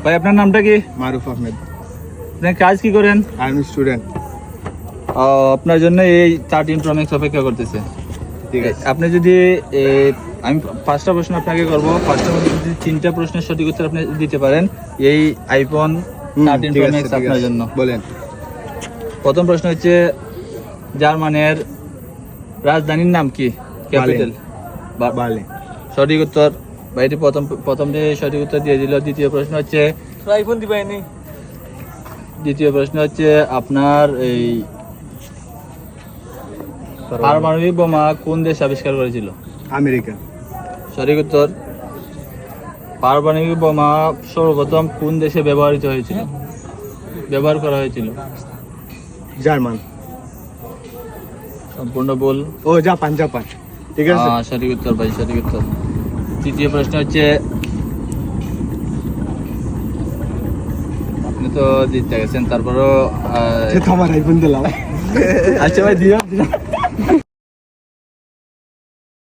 ভাই আপনার নামটা কি? মারুফ আহমেদ। আপনি কাজ কি করেন? I am student. আপনার জন্য এই 13 Pro Max অপেক্ষা করতেছে। ঠিক আছে। আপনি যদি আমি 5টা প্রশ্ন আপনাকে করব, 5টার মধ্যে যদি 3টা প্রশ্নের সঠিক উত্তর আপনি দিতে পারেন, এই আইফোন 13 ঠিক Pro আছে, Max ঠিক আপনার আছে। জন্য। বলেন। প্রথম প্রশ্ন হচ্ছে জার্মানির রাজধানীর নাম কি? Capital Berlin. সঠিক উত্তর। ভাইটি প্রথমটি সঠিক উত্তর দিয়ে দিল। দ্বিতীয় প্রশ্ন হচ্ছে আইফোন দিবাইনি। দ্বিতীয় প্রশ্ন হচ্ছে আপনার এই পারমাণবিক বোমা কোন দেশ আবিষ্কার করেছিল? আমেরিকা। সঠিক উত্তর। পারমাণবিক বোমা সর্বপ্রথম কোন দেশে ব্যবহার করা হয়েছিল? জার্মান। সম্পূর্ণ ভুল। ও জাপান। ঠিক আছে। সঠিক উত্তর ভাই, সঠিক উত্তর। তৃতীয় প্রশ্ন হচ্ছে আপনি তো জিতে গেছেন, তারপরও সে তো আমার আইফোন দিলাম। আচ্ছা ভাই দিও